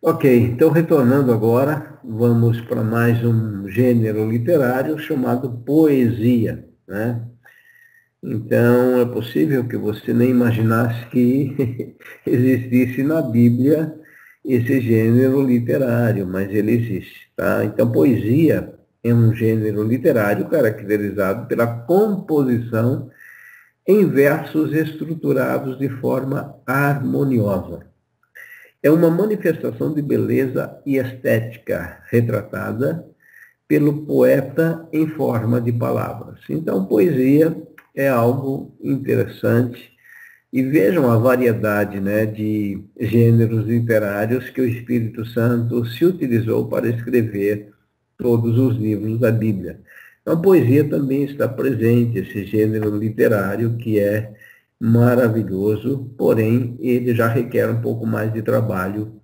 Ok, então retornando agora, vamos para mais um gênero literário chamado poesia, né? Então, é possível que você nem imaginasse que existisse na Bíblia esse gênero literário, mas ele existe, tá? Então, poesia é um gênero literário caracterizado pela composição em versos estruturados de forma harmoniosa. É uma manifestação de beleza e estética retratada pelo poeta em forma de palavras. Então, poesia é algo interessante. E vejam a variedade, né, de gêneros literários que o Espírito Santo se utilizou para escrever todos os livros da Bíblia. Então, a poesia também está presente, esse gênero literário que é maravilhoso, porém, ele já requer um pouco mais de trabalho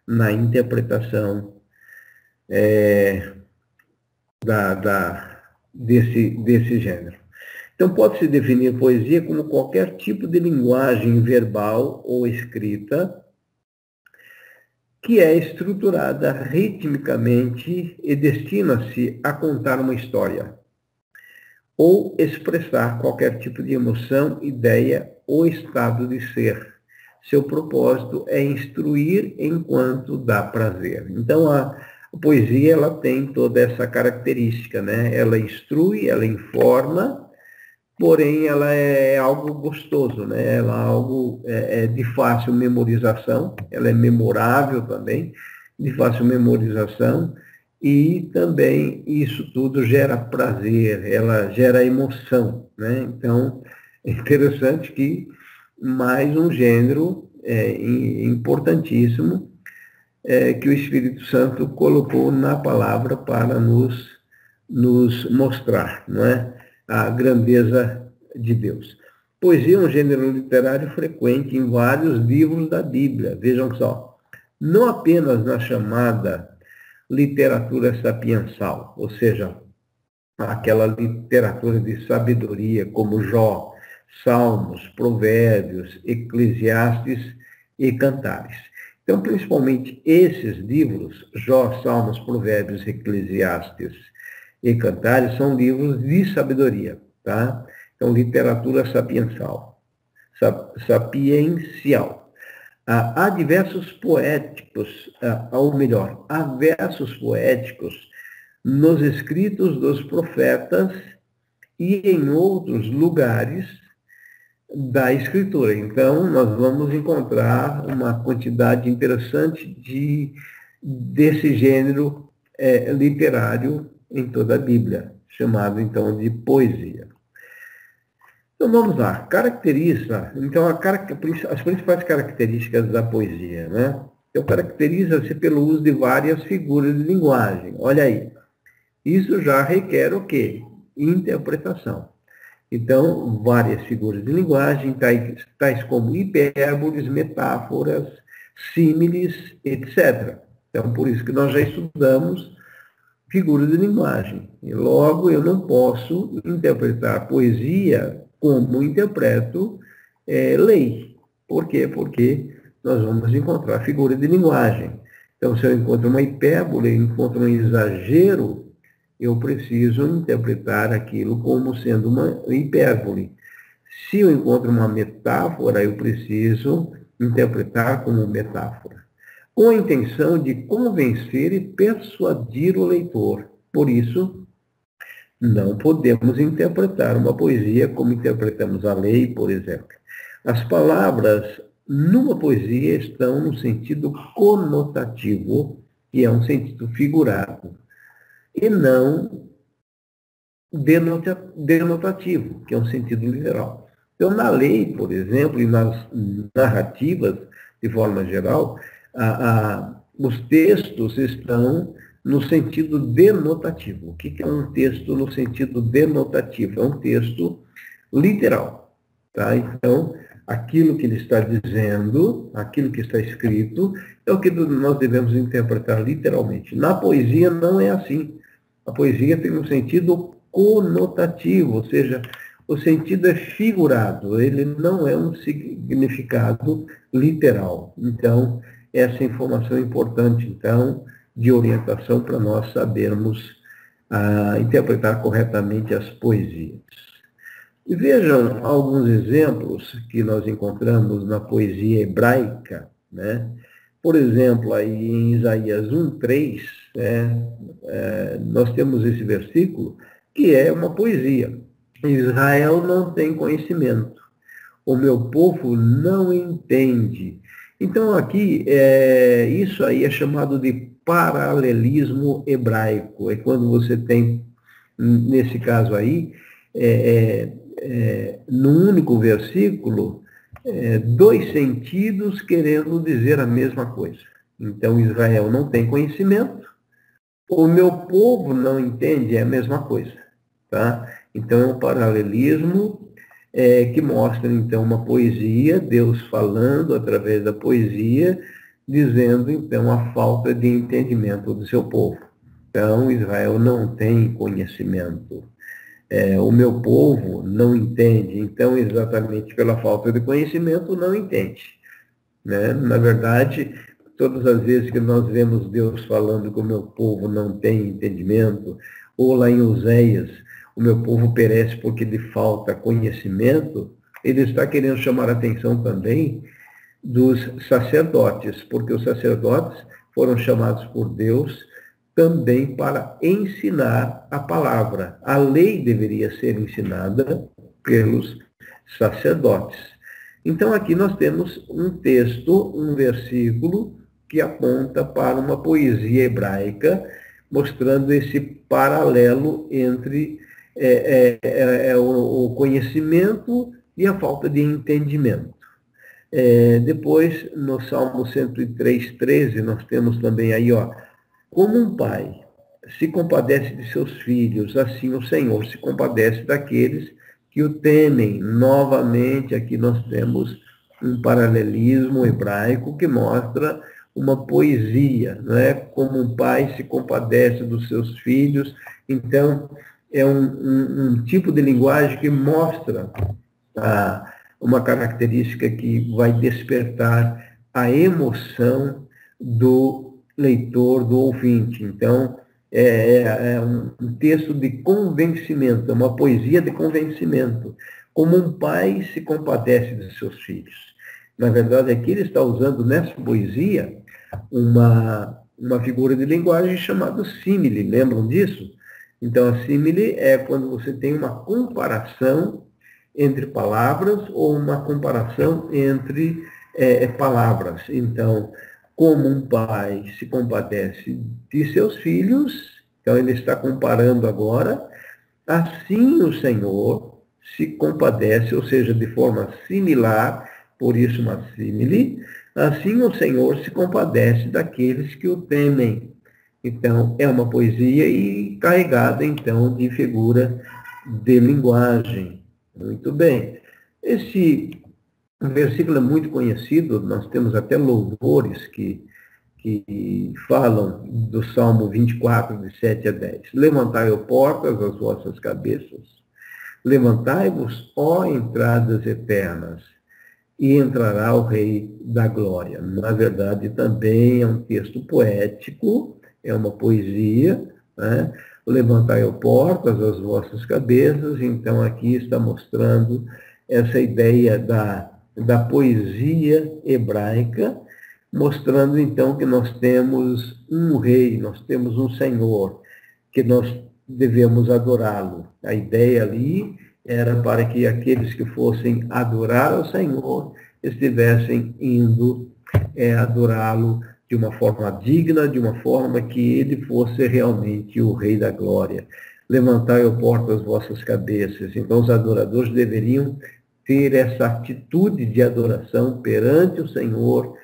na interpretação desse gênero. Então, pode-se definir poesia como qualquer tipo de linguagem verbal ou escrita que é estruturada ritmicamente e destina-se a contar uma história ou expressar qualquer tipo de emoção, ideia ou estado de ser. Seu propósito é instruir enquanto dá prazer. Então, a poesia ela tem toda essa característica, né? Ela instrui, ela informa, porém ela é algo gostoso, né? Ela é algo de fácil memorização, ela é memorável também, de fácil memorização, e também isso tudo gera prazer, ela gera emoção, né? Então, é interessante que mais um gênero importantíssimo que o Espírito Santo colocou na palavra para nos mostrar, não é? A grandeza de Deus. Poesia é um gênero literário frequente em vários livros da Bíblia, vejam só. Não apenas na chamada literatura sapiensal, ou seja, aquela literatura de sabedoria como Jó, Salmos, Provérbios, Eclesiastes e Cantares. Então, principalmente esses livros, Jó, Salmos, Provérbios, Eclesiastes e Cantares, são livros de sabedoria, tá? Então, literatura sapiencial. Há diversos poéticos, ou melhor, há versos poéticos nos escritos dos profetas e em outros lugares da Escritura. Então, nós vamos encontrar uma quantidade interessante desse gênero literário em toda a Bíblia, chamado, então, de poesia. Então, vamos lá. Então, as principais características da poesia, né? Então, caracteriza-se pelo uso de várias figuras de linguagem. Olha aí. Isso já requer o quê? Interpretação. Então, várias figuras de linguagem, tais como hipérboles, metáforas, símiles, etc. Então, por isso que nós já estudamos figuras de linguagem. E logo, eu não posso interpretar poesia como interpreto lei. Por quê? Porque nós vamos encontrar figuras de linguagem. Então, se eu encontro uma hipérbole, encontro um exagero, eu preciso interpretar aquilo como sendo uma hipérbole. Se eu encontro uma metáfora, eu preciso interpretar como metáfora, com a intenção de convencer e persuadir o leitor. Por isso, não podemos interpretar uma poesia como interpretamos a lei, por exemplo. As palavras numa poesia estão no sentido conotativo, que é um sentido figurado, e não denotativo, que é um sentido literal. Então, na lei, por exemplo, e nas narrativas, de forma geral, os textos estão no sentido denotativo. O que é um texto no sentido denotativo? É um texto literal. Tá? Então, aquilo que ele está dizendo, aquilo que está escrito, é o que nós devemos interpretar literalmente. Na poesia não é assim. A poesia tem um sentido conotativo, ou seja, o sentido é figurado, ele não é um significado literal. Então, essa informação importante, então, de orientação para nós sabermos interpretar corretamente as poesias. E vejam alguns exemplos que nós encontramos na poesia hebraica, né? Por exemplo, aí em Isaías 1:3, nós temos esse versículo que é uma poesia. Israel não tem conhecimento, o meu povo não entende. Então aqui, isso aí é chamado de paralelismo hebraico. É quando você tem, nesse caso aí, num único versículo, dois sentidos querendo dizer a mesma coisa. Então, Israel não tem conhecimento, o meu povo não entende, é a mesma coisa. Tá? Então, é um paralelismo que mostra, então, uma poesia, Deus falando através da poesia, dizendo, então, a falta de entendimento do seu povo. Então, Israel não tem conhecimento. O meu povo não entende, então, exatamente pela falta de conhecimento, não entende. Né? Na verdade, todas as vezes que nós vemos Deus falando que o meu povo não tem entendimento, ou lá em Oséias, o meu povo perece porque lhe falta conhecimento, ele está querendo chamar a atenção também dos sacerdotes, porque os sacerdotes foram chamados por Deus também para ensinar a palavra. A lei deveria ser ensinada pelos sacerdotes. Então, aqui nós temos um texto, um versículo, que aponta para uma poesia hebraica, mostrando esse paralelo entre o conhecimento e a falta de entendimento. Depois, no Salmo 103:13, nós temos também aí, como um pai se compadece de seus filhos, assim o Senhor se compadece daqueles que o temem. Novamente, aqui nós temos um paralelismo hebraico que mostra uma poesia, não é? Como um pai se compadece dos seus filhos. Então, é um tipo de linguagem que mostra uma característica que vai despertar a emoção do leitor, do ouvinte. Então, é um texto de convencimento, é uma poesia de convencimento. Como um pai se compadece dos seus filhos. Na verdade, aqui ele está usando nessa poesia uma figura de linguagem chamada símile. Lembram disso? Então, a símile é quando você tem uma comparação entre palavras ou uma comparação entre palavras. Então, como um pai se compadece de seus filhos, então ele está comparando agora, assim o Senhor se compadece, ou seja, de forma similar, por isso uma símile, assim o Senhor se compadece daqueles que o temem. Então, é uma poesia e carregada, então, de figura de linguagem. Muito bem. Esse versículo é muito conhecido, nós temos até louvores que falam do Salmo 24, de 7 a 10. Levantai, ó portas, as vossas cabeças, levantai-vos, ó entradas eternas, e entrará o Rei da Glória. Na verdade, também é um texto poético, é uma poesia, né? Levantai, ó portas, as vossas cabeças. Então, aqui está mostrando essa ideia da poesia hebraica, mostrando, então, que nós temos um rei, nós temos um Senhor, que nós devemos adorá-lo. A ideia ali era para que aqueles que fossem adorar ao Senhor estivessem indo adorá-lo de uma forma digna, de uma forma que ele fosse realmente o Rei da Glória. Levantai, ó portas, as vossas cabeças. Então, os adoradores deveriam ter essa atitude de adoração perante o Senhor,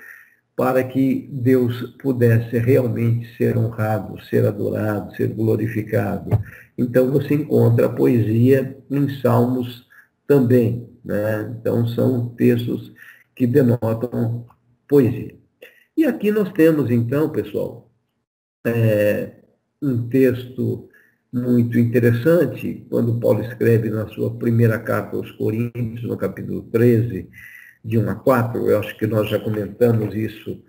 para que Deus pudesse realmente ser honrado, ser adorado, ser glorificado. Então, você encontra a poesia em Salmos também, né? Então, são textos que denotam poesia. E aqui nós temos, então, pessoal, um texto muito interessante, quando Paulo escreve na sua primeira carta aos Coríntios, no capítulo 13, de 1 a 4, eu acho que nós já comentamos isso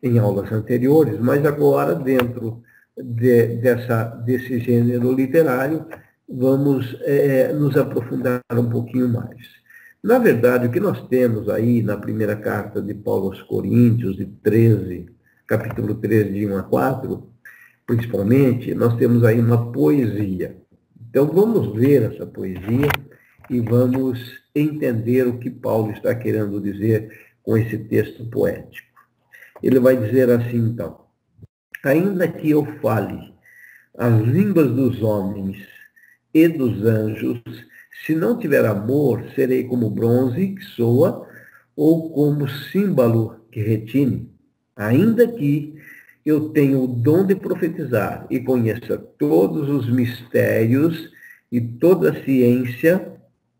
em aulas anteriores, mas agora, dentro desse gênero literário, vamos nos aprofundar um pouquinho mais. Na verdade, o que nós temos aí na primeira carta de Paulo aos Coríntios, capítulo 13, de 1 a 4, principalmente, nós temos aí uma poesia. Então, vamos ver essa poesia e vamos entender o que Paulo está querendo dizer com esse texto poético. Ele vai dizer assim, então: ainda que eu fale as línguas dos homens e dos anjos, se não tiver amor, serei como bronze que soa ou como símbolo que retine. Ainda que eu tenha o dom de profetizar e conheça todos os mistérios e toda a ciência,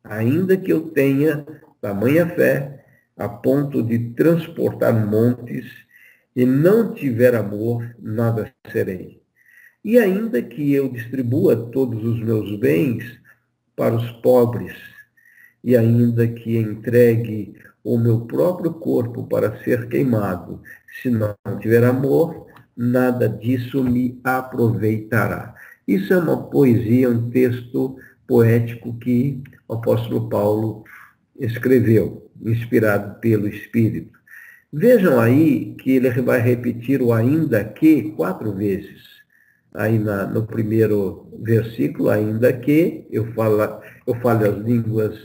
ainda que eu tenha tamanha fé a ponto de transportar montes e não tiver amor, nada serei. E ainda que eu distribua todos os meus bens para os pobres, e ainda que entregue o meu próprio corpo para ser queimado, se não tiver amor, nada disso me aproveitará. Isso é uma poesia, um texto poético que o apóstolo Paulo escreveu, inspirado pelo Espírito. Vejam aí que ele vai repetir o ainda que 4 vezes. Aí no primeiro versículo, ainda que eu fale as línguas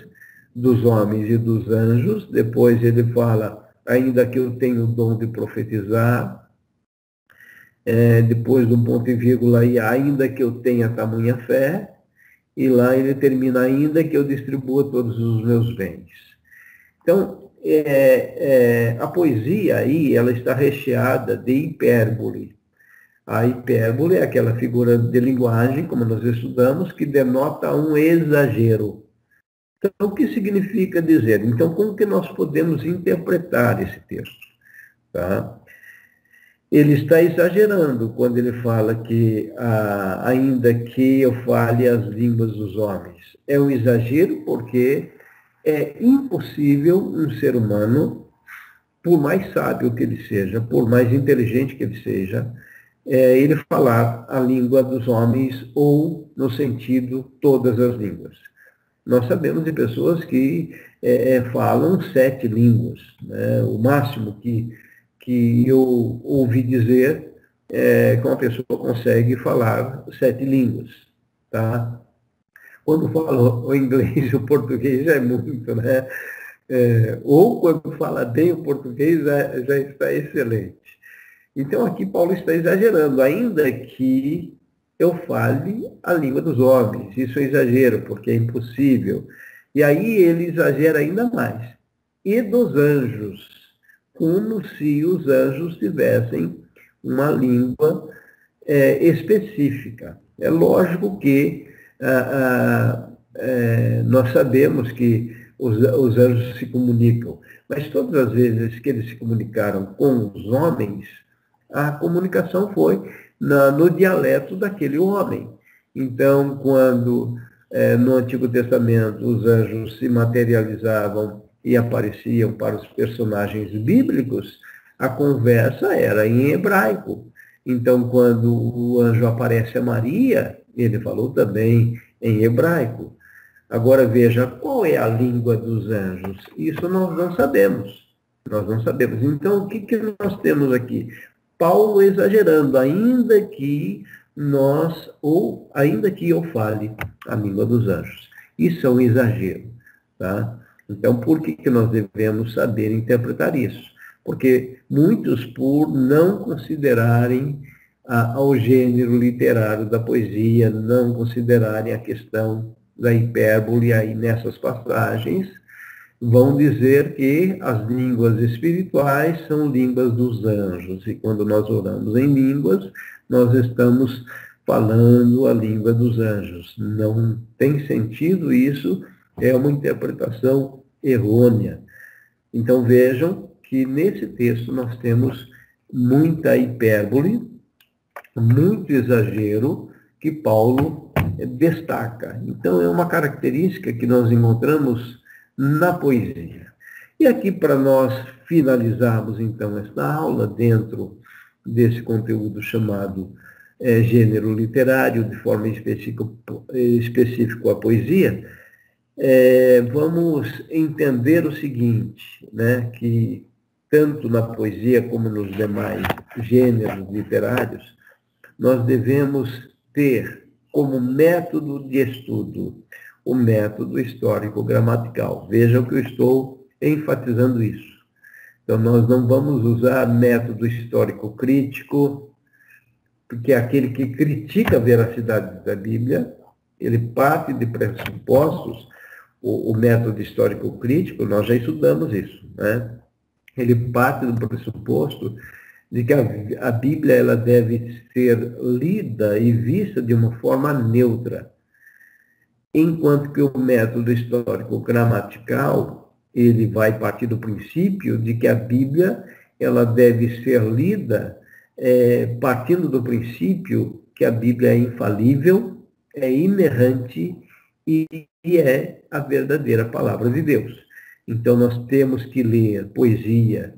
dos homens e dos anjos. Depois ele fala, ainda que eu tenha o dom de profetizar. Depois do ponto e vírgula aí, ainda que eu tenha tamanha fé. E lá ele termina, ainda que eu distribua todos os meus bens. Então, a poesia aí, ela está recheada de hipérbole. A hipérbole é aquela figura de linguagem, como nós estudamos, que denota um exagero. Então, o que significa dizer? Então, como que nós podemos interpretar esse texto? Tá? Ele está exagerando quando ele fala que, ainda que eu fale as línguas dos homens. É um exagero porque é impossível um ser humano, por mais sábio que ele seja, por mais inteligente que ele seja, ele falar a língua dos homens ou, no sentido, todas as línguas. Nós sabemos de pessoas que falam 7 línguas. Né? O máximo que eu ouvi dizer que uma pessoa consegue falar 7 línguas. Tá? Quando fala o inglês e o português já é muito, né? Ou quando fala bem o português já está excelente. Então aqui Paulo está exagerando, ainda que eu fale a língua dos homens. Isso é exagero, porque é impossível. E aí ele exagera ainda mais. E dos anjos, como se os anjos tivessem uma língua específica. É lógico que nós sabemos que os anjos se comunicam, mas todas as vezes que eles se comunicaram com os homens, a comunicação foi no dialeto daquele homem. Então, quando no Antigo Testamento os anjos se materializavam e apareciam para os personagens bíblicos, a conversa era em hebraico. Então, quando o anjo aparece a Maria, ele falou também em hebraico. Agora veja, qual é a língua dos anjos? Isso nós não sabemos. Nós não sabemos. Então, o que nós temos aqui? Paulo exagerando, ainda que eu fale a língua dos anjos. Isso é um exagero. Tá? Então, por que nós devemos saber interpretar isso? Porque muitos, por não considerarem ao gênero literário da poesia, não considerarem a questão da hipérbole aí nessas passagens, vão dizer que as línguas espirituais são línguas dos anjos. E quando nós oramos em línguas, nós estamos falando a língua dos anjos. Não tem sentido isso, é uma interpretação errônea. Então vejam que nesse texto nós temos muita hipérbole, muito exagero que Paulo destaca. Então é uma característica que nós encontramos na poesia. E aqui, para nós finalizarmos, então, esta aula, dentro desse conteúdo chamado gênero literário, de forma específica a poesia, vamos entender o seguinte, né, que tanto na poesia como nos demais gêneros literários, nós devemos ter como método de estudo o método histórico-gramatical. Vejam que eu estou enfatizando isso. Então, nós não vamos usar método histórico-crítico, porque aquele que critica a veracidade da Bíblia, ele parte de pressupostos. O método histórico-crítico, nós já estudamos isso, né? Ele parte do pressuposto de que a Bíblia ela deve ser lida e vista de uma forma neutra, enquanto que o método histórico-gramatical ele vai partir do princípio de que a Bíblia ela deve ser lida partindo do princípio que a Bíblia é infalível, é inerrante e é a verdadeira palavra de Deus. Então, nós temos que ler poesia,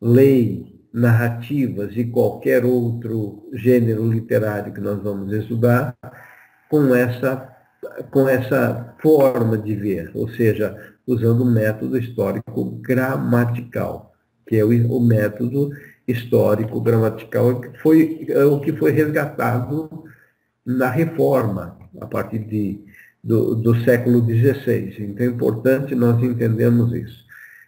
lei, narrativas e qualquer outro gênero literário que nós vamos estudar com essa forma de ver, ou seja, usando o método histórico-gramatical, que é o método histórico-gramatical que foi o que foi resgatado na Reforma, a partir do século XVI. Então é importante nós entendermos isso.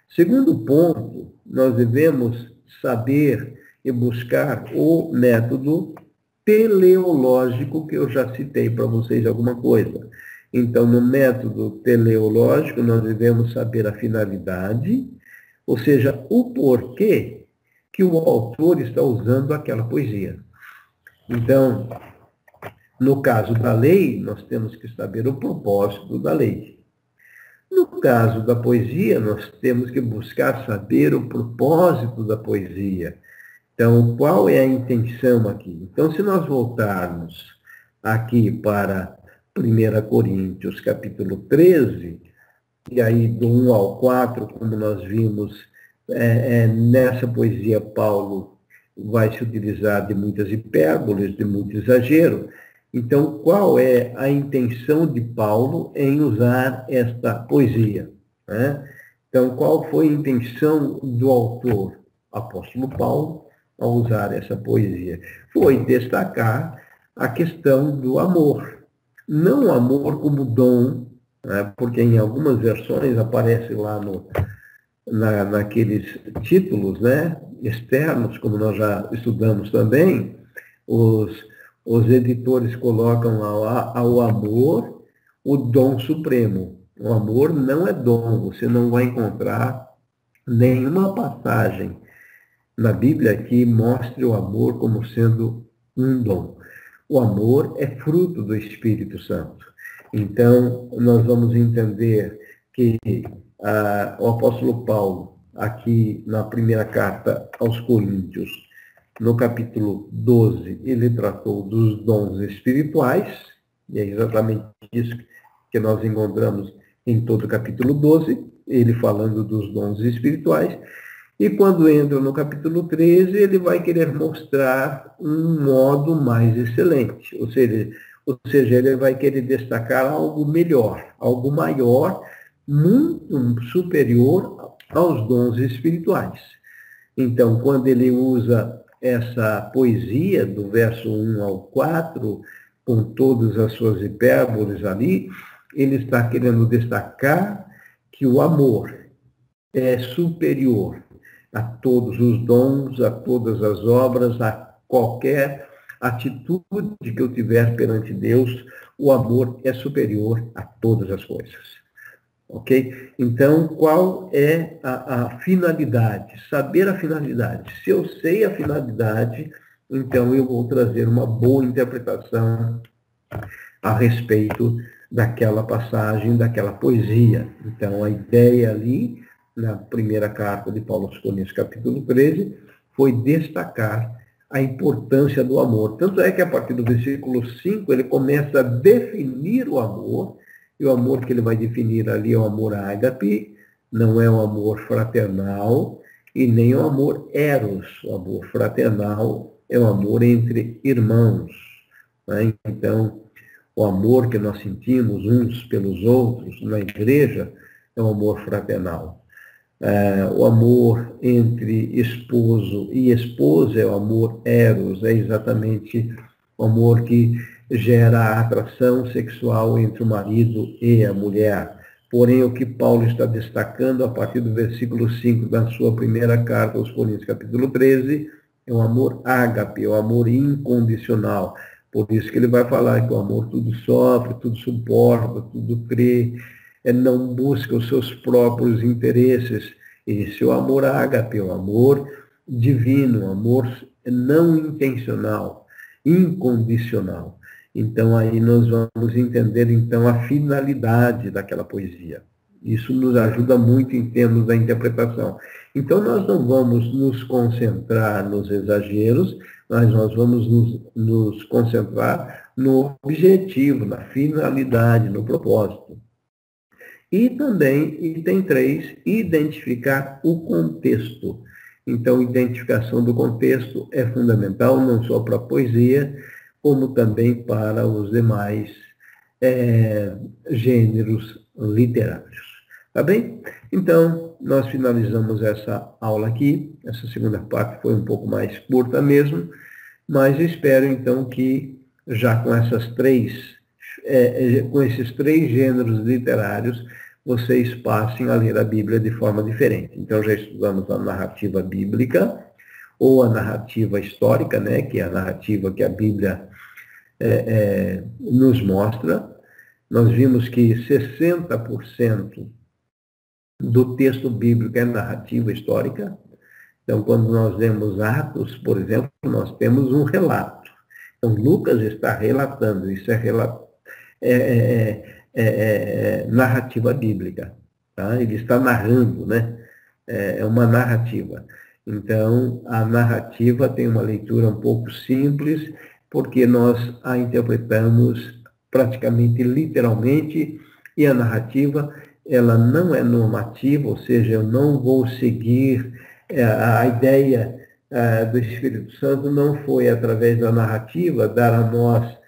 Segundo ponto, nós devemos saber e buscar o método teleológico, que eu já citei para vocês alguma coisa. Então, no método teleológico, nós devemos saber a finalidade, ou seja, o porquê que o autor está usando aquela poesia. Então, no caso da lei, nós temos que saber o propósito da lei. No caso da poesia, nós temos que buscar saber o propósito da poesia. Então, qual é a intenção aqui? Então, se nós voltarmos aqui para 1 Coríntios, capítulo 13, e aí do 1 ao 4, como nós vimos, nessa poesia Paulo vai se utilizar de muitas hipérboles, de muito exagero. Então, qual é a intenção de Paulo em usar esta poesia, né? Então, qual foi a intenção do autor, apóstolo Paulo, ao usar essa poesia? Foi destacar a questão do amor. Não o amor como dom, né? Porque em algumas versões aparece lá naqueles títulos, né, externos, como nós já estudamos também, os editores colocam ao amor o dom supremo. O amor não é dom, você não vai encontrar nenhuma passagem na Bíblia que mostre o amor como sendo um dom. O amor é fruto do Espírito Santo. Então, nós vamos entender que o apóstolo Paulo, aqui na primeira carta aos Coríntios, no capítulo 12, ele tratou dos dons espirituais, e é exatamente isso que nós encontramos em todo o capítulo 12, ele falando dos dons espirituais. E quando entra no capítulo 13, ele vai querer mostrar um modo mais excelente, ou seja, ele vai querer destacar algo melhor, algo maior, muito superior aos dons espirituais. Então, quando ele usa essa poesia do verso 1 ao 4, com todas as suas hipérboles ali, ele está querendo destacar que o amor é superior a todos os dons, a todas as obras, a qualquer atitude que eu tiver perante Deus. O amor é superior a todas as coisas. Ok? Então, qual é a finalidade? Saber a finalidade. Se eu sei a finalidade, então eu vou trazer uma boa interpretação a respeito daquela passagem, daquela poesia. Então, a ideia ali, na primeira carta de Paulo aos Coríntios, capítulo 13, foi destacar a importância do amor. Tanto é que, a partir do versículo 5, ele começa a definir o amor, e o amor que ele vai definir ali é o amor ágape, não é o amor fraternal e nem o amor eros. O amor fraternal é o amor entre irmãos, né? Então, o amor que nós sentimos uns pelos outros na igreja é o amor fraternal. O amor entre esposo e esposa é o amor eros, é exatamente o amor que gera a atração sexual entre o marido e a mulher. Porém, o que Paulo está destacando a partir do versículo 5 da sua primeira carta aos Coríntios, capítulo 13, é o amor ágape, é o amor incondicional. Por isso que ele vai falar que o amor tudo sofre, tudo suporta, tudo crê, não busca os seus próprios interesses. Esse é o amor ágape, o amor divino, o amor não intencional, incondicional. Então, aí nós vamos entender, então, a finalidade daquela poesia. Isso nos ajuda muito em termos da interpretação. Então, nós não vamos nos concentrar nos exageros, mas nós vamos nos concentrar no objetivo, na finalidade, no propósito. E também, item 3, identificar o contexto. Então, identificação do contexto é fundamental, não só para a poesia, como também para os demais gêneros literários. Tá bem? Então, nós finalizamos essa aula aqui. Essa segunda parte foi um pouco mais curta mesmo, mas espero, então, que já com com esses três gêneros literários, vocês passem a ler a Bíblia de forma diferente. Então, já estudamos a narrativa bíblica, ou a narrativa histórica, né, que é a narrativa que a Bíblia nos mostra. Nós vimos que 60% do texto bíblico é narrativa histórica. Então, quando nós lemos Atos, por exemplo, nós temos um relato. Então, Lucas está relatando, isso é narrativa bíblica. Tá? Ele está narrando, né? É uma narrativa. Então, a narrativa tem uma leitura um pouco simples, porque nós a interpretamos praticamente literalmente, e a narrativa, ela não é normativa, ou seja, eu não vou seguir a ideia do Espírito Santo, não foi através da narrativa dar a nós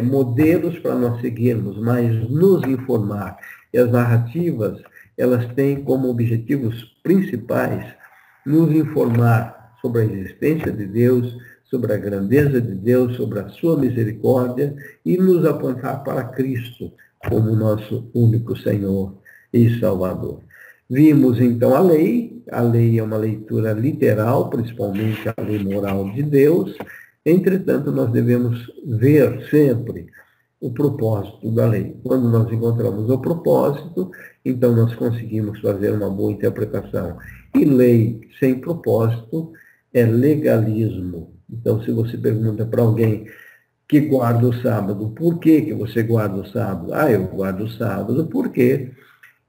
modelos para nós seguirmos, mas nos informar. E as narrativas, elas têm como objetivos principais nos informar sobre a existência de Deus, sobre a grandeza de Deus, sobre a sua misericórdia e nos apontar para Cristo como nosso único Senhor e Salvador. Vimos então a lei é uma leitura literal, principalmente a lei moral de Deus. Entretanto, nós devemos ver sempre o propósito da lei. Quando nós encontramos o propósito, então nós conseguimos fazer uma boa interpretação. E lei sem propósito é legalismo. Então, se você pergunta para alguém que guarda o sábado, por que você guarda o sábado? Eu guardo o sábado porque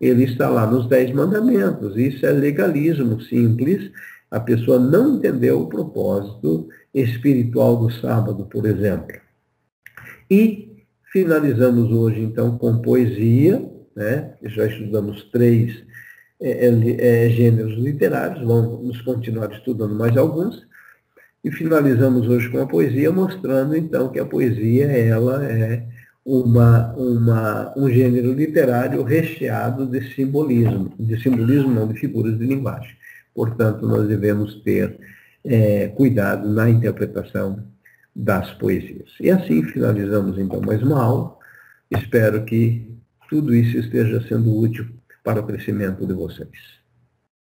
ele está lá nos 10 mandamentos. Isso é legalismo simples. A pessoa não entendeu o propósito espiritual do sábado, por exemplo. E finalizamos hoje, então, com poesia, né? Já estudamos 3 gêneros literários, vamos continuar estudando mais alguns. E finalizamos hoje com a poesia, mostrando, então, que a poesia ela é um gênero literário recheado de simbolismo não, de figuras de linguagem. Portanto, nós devemos ter cuidado na interpretação das poesias. E assim finalizamos, então, mais uma aula. Espero que tudo isso esteja sendo útil para o crescimento de vocês.